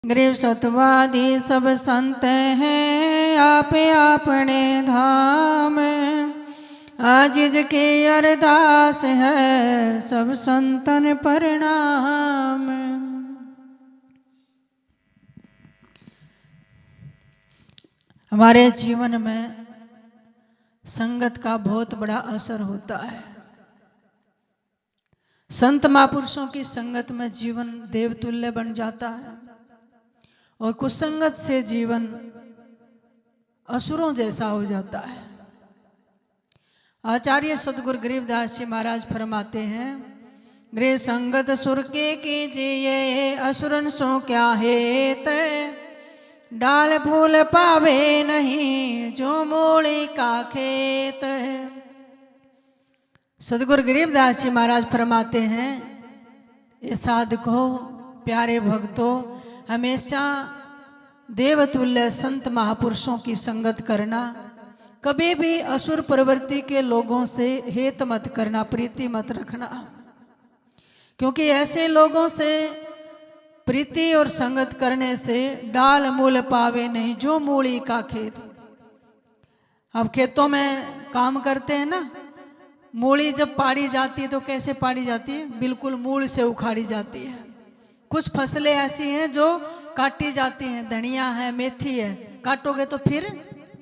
गरीब सतवादी सब संत हैं आप अपने धाम। आजिज की अरदास है सब संतन प्रणाम। हमारे जीवन में संगत का बहुत बड़ा असर होता है। संत महापुरुषों की संगत में जीवन देवतुल्य बन जाता है और कुसंगत से जीवन असुरों जैसा हो जाता है। आचार्य सदगुरु गरीबदास जी महाराज फरमाते हैं, गृह संगत सुर के कीजिए असुरन सो क्या हेत, डाल फूल पावे नहीं जो मूली का खेत। सदगुरु गरीबदास जी महाराज फरमाते हैं, ये साधकों प्यारे भक्तों हमेशा देवतुल्य संत महापुरुषों की संगत करना, कभी भी असुर प्रवृत्ति के लोगों से हेत मत करना, प्रीति मत रखना, क्योंकि ऐसे लोगों से प्रीति और संगत करने से डाल मूल पावे नहीं जो मूली का खेत। अब खेतों में काम करते हैं ना, मूली जब पाड़ी जाती है तो कैसे पाड़ी जाती है? बिल्कुल मूल से उखाड़ी जाती है। कुछ फसलें ऐसी हैं जो काटी जाती हैं, धनिया है, मेथी है, काटोगे तो फिर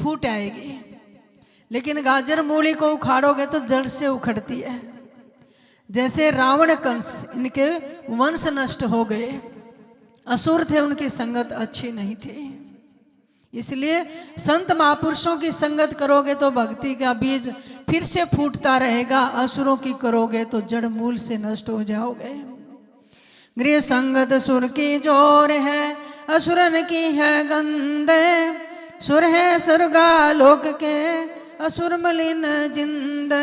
फूट आएगी, लेकिन गाजर मूली को उखाड़ोगे तो जड़ से उखड़ती है। जैसे रावण कंस इनके वंश नष्ट हो गए, असुर थे, उनकी संगत अच्छी नहीं थी। इसलिए संत महापुरुषों की संगत करोगे तो भक्ति का बीज फिर से फूटता रहेगा, असुरों की करोगे तो जड़ मूल से नष्ट हो जाओगे। गृह संगत सुर की जोर है असुरन की है गंध, सुर है स्वर्गा लोक के असुर मलिन जिंद।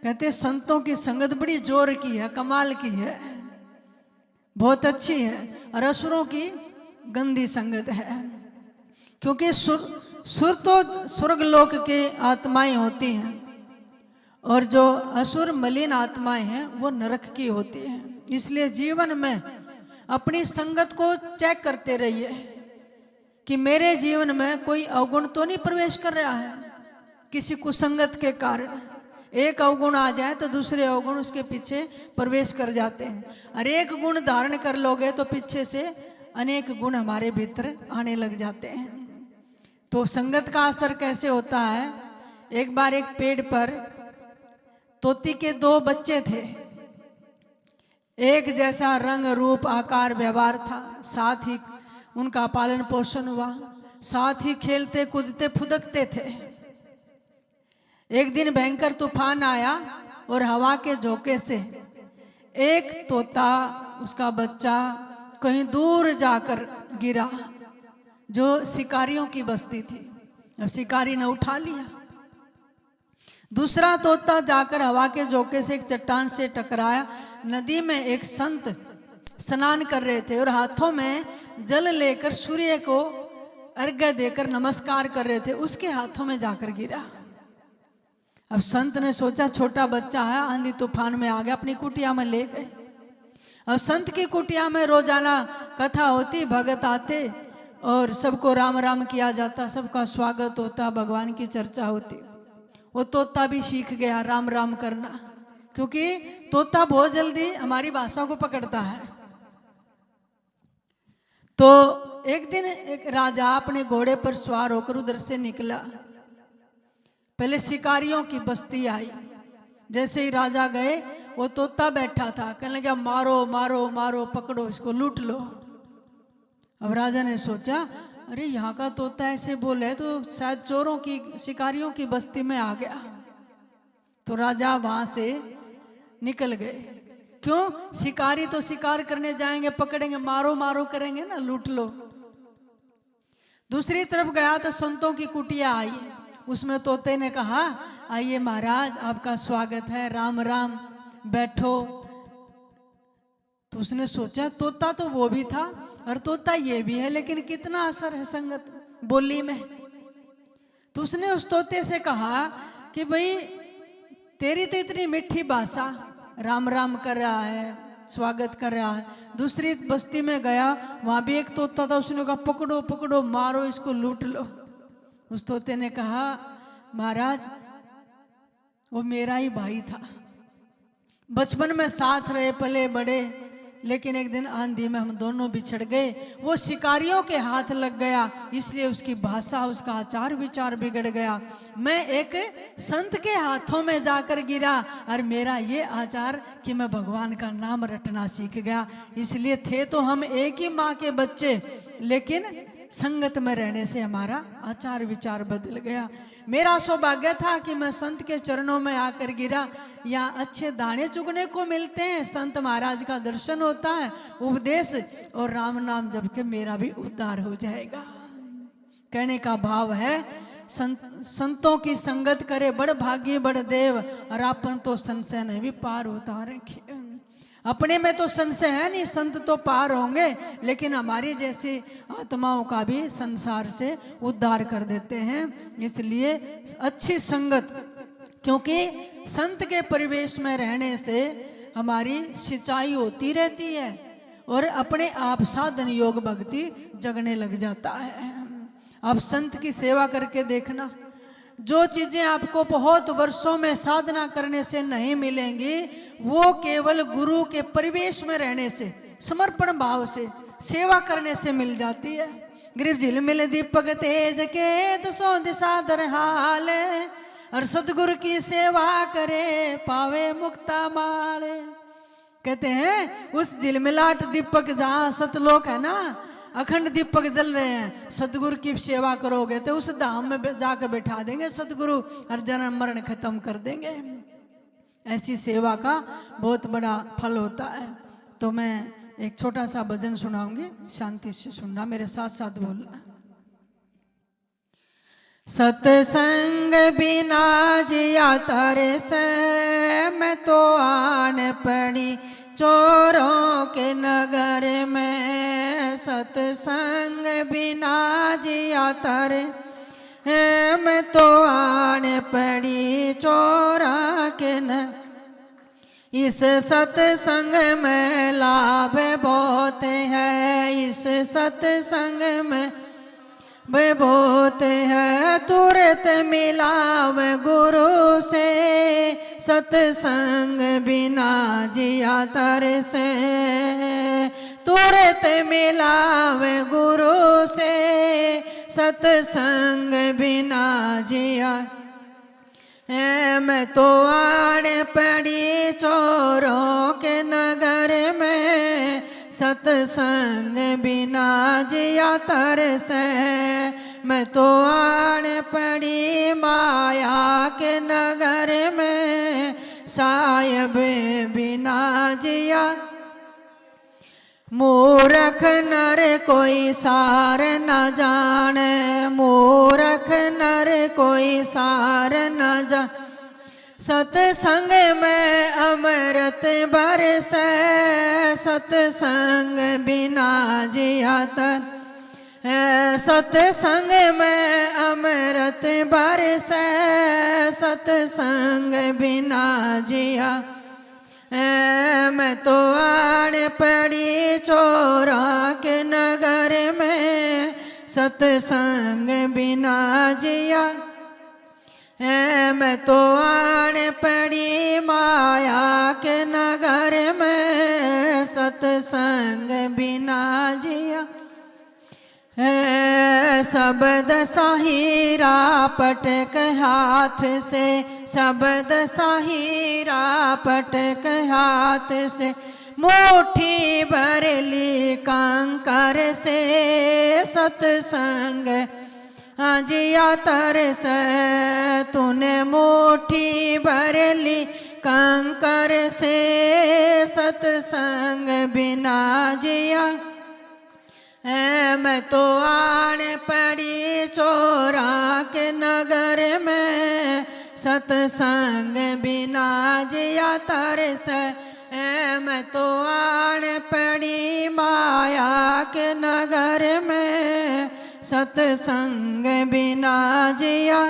कहते संतों की संगत बड़ी जोर की है, कमाल की है, बहुत अच्छी है, और असुरों की गंदी संगत है। क्योंकि सुर तो स्वर्ग लोक के आत्माएं होती हैं और जो असुर मलिन आत्माएं हैं वो नरक की होती हैं। इसलिए जीवन में अपनी संगत को चेक करते रहिए कि मेरे जीवन में कोई अवगुण तो नहीं प्रवेश कर रहा है। किसी कुसंगत के कारण एक अवगुण आ जाए तो दूसरे अवगुण उसके पीछे प्रवेश कर जाते हैं, और एक गुण धारण कर लोगे तो पीछे से अनेक गुण हमारे भीतर आने लग जाते हैं। तो संगत का असर कैसे होता है? एक बार एक पेड़ पर तोती के दो बच्चे थे, एक जैसा रंग रूप आकार व्यवहार था, साथ ही उनका पालन पोषण हुआ, साथ ही खेलते कूदते फुदकते थे। एक दिन भयंकर तूफान आया और हवा के झोंके से एक तोता, उसका बच्चा कहीं दूर जाकर गिरा, जो शिकारियों की बस्ती थी। अब शिकारी ने उठा लिया। दूसरा तोता जाकर हवा के झोंके से एक चट्टान से टकराया। नदी में एक संत स्नान कर रहे थे और हाथों में जल लेकर सूर्य को अर्घ्य देकर नमस्कार कर रहे थे, उसके हाथों में जाकर गिरा। अब संत ने सोचा छोटा बच्चा है, आंधी तूफान में आ गया, अपनी कुटिया में ले गए। अब संत की कुटिया में रोजाना कथा होती, भगत आते और सबको राम राम किया जाता, सबका स्वागत होता, भगवान की चर्चा होती। वो तोता भी सीख गया राम राम करना, क्योंकि तोता बहुत जल्दी हमारी भाषा को पकड़ता है। तो एक दिन एक राजा अपने घोड़े पर सवार होकर उधर से निकला। पहले शिकारियों की बस्ती आई। जैसे ही राजा गए वो तोता बैठा था, कहने लगा मारो मारो मारो, पकड़ो इसको, लूट लो। अब राजा ने सोचा अरे यहाँ का तोता ऐसे बोले तो शायद चोरों की, शिकारियों की बस्ती में आ गया। तो राजा वहां से निकल गए। क्यों? शिकारी तो शिकार करने जाएंगे, पकड़ेंगे, मारो मारो करेंगे ना, लूट लो। दूसरी तरफ गया तो संतों की कुटिया आई। उसमें तोते ने कहा आइए महाराज आपका स्वागत है, राम राम, बैठो। तो उसने सोचा तोता तो वो भी था और तोता ये भी है, लेकिन कितना असर है संगत बोली में। तो उसने उस तोते से कहा कि भाई तेरी तो इतनी मीठी भाषा, राम राम कर रहा है, स्वागत कर रहा है। दूसरी बस्ती में गया, वहाँ भी एक तोता था, उसने कहा पकड़ो पकड़ो, मारो इसको, लूट लो। उस तोते ने कहा महाराज वो मेरा ही भाई था, बचपन में साथ रहे, पले बड़े, लेकिन एक दिन आंधी में हम दोनों बिछड़ गए। वो शिकारियों के हाथ लग गया, इसलिए उसकी भाषा, उसका आचार विचार बिगड़ गया। मैं एक संत के हाथों में जाकर गिरा और मेरा ये आचार कि मैं भगवान का नाम रटना सीख गया। इसलिए थे तो हम एक ही माँ के बच्चे, लेकिन संगत में रहने से हमारा आचार विचार बदल गया। मेरा सौभाग्य था कि मैं संत के चरणों में आकर गिरा। यहाँ अच्छे दाने चुगने को मिलते हैं, संत महाराज का दर्शन होता है, उपदेश और राम नाम जप के मेरा भी उद्धार हो जाएगा। कहने का भाव है संतों की संगत करे बड़ भागी बड़ देव, और अपन तो संशय ने भी पार उतारे। अपने में तो संशय है नहीं, संत तो पार होंगे, लेकिन हमारी जैसी आत्माओं का भी संसार से उद्धार कर देते हैं। इसलिए अच्छी संगत, क्योंकि संत के परिवेश में रहने से हमारी सिंचाई होती रहती है और अपने आप साधन योग भक्ति जगने लग जाता है। आप संत की सेवा करके देखना, जो चीज़ें आपको बहुत वर्षों में साधना करने से नहीं मिलेंगी, वो केवल गुरु के परिवेश में रहने से, समर्पण भाव से, सेवा करने से मिल जाती है। गिरिव झिलमिल दीपक तेज के दसों दिशा दर हाल, और सदगुरु की सेवा करे पावे मुक्ता माले। कहते हैं उस झिलमिलाट दीपक जहाँ सतलोक है ना, अखंड दीपक जल रहे हैं, सदगुरु की सेवा करोगे तो उस धाम में जाकर बैठा देंगे सदगुरु, हर जन्म मरण खत्म कर देंगे। ऐसी सेवा का बहुत बड़ा फल होता है। तो मैं एक छोटा सा भजन सुनाऊंगी, शांति से सुनना, मेरे साथ साथ बोलना। सत्संग बिना जिया तरसे, मैं तो आन पड़ी चोरों के नगर में। सत्संग बिना जिया तरे, मैं तो आन पड़ी चोरा के न। इस सत्संग में लाभ बहुत है, इस सत्संग में बहुत है। तुरंत मिलाव गुरु से, सत्संग बिना जिया तरसे। तुरंत मिलाव गुरु से, सत्संग बिना जिया। मैं तो आड़ पड़ी चोरों के नगर में, सत्संग बिना जिया तरसे। मैं तो आड़ पड़ी माया के नगर में, साहिब बिना जिया। मूर्ख नर कोई सार न जाने, मूर्ख नर कोई सार न जान। सत्संग में अमृत बरसे, सत्संग बिना जिया तर। सत्संग में अमृत बरसे, सत्संग बिना जिया। मैं तो आड़ पड़ी चोरा के नगर में, सत्संग बिना जिया। मैं तो आड़ पड़ी माया के नगर में, सत्संग बिना जिया। शब्द साहिरा पटक हाथ से, शब्द साहिरा पटक हाथ से। मुट्ठी भरली कंकर से, सत्संग जिया तरसे। तूने मुट्ठी भरली कंकर से, सत्संग बिना जिया। मैं तो आड़ पड़ी चोरा के नगर में, सत्संग बिना जिया तरसे। मैं तो आड़ पड़ी माया के नगर में, सत्संग बिना जिया।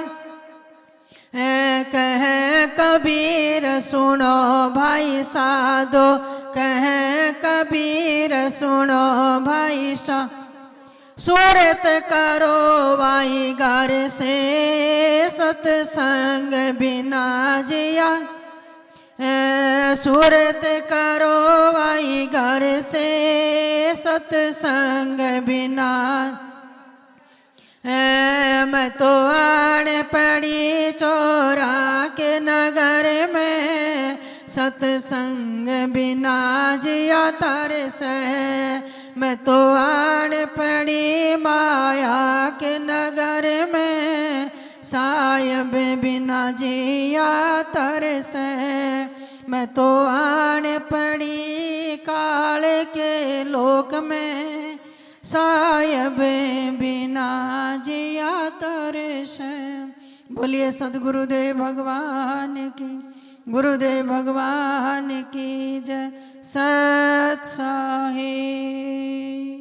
कहे कबीर सुनो भाई साधो, कहे कबीर सुनो भाई सा, सूरत करो भाई घर से सत्संग बिना जिया, सूरत करो भाई घर से सत्संग बिना, मैं तो आड़ पड़ी चोरा के नगर में, सत्संग बिना जिया तरस, मैं तो आड़ पड़ी माया के नगर में, साहिब बिना जिया तरस, मैं तो आड़ पड़ी काल के लोक में, साहिब बिना जिया तरस। बोलिए सद्गुरुदेव भगवान की, गुरुदेव भगवान की जय। सत साहिब।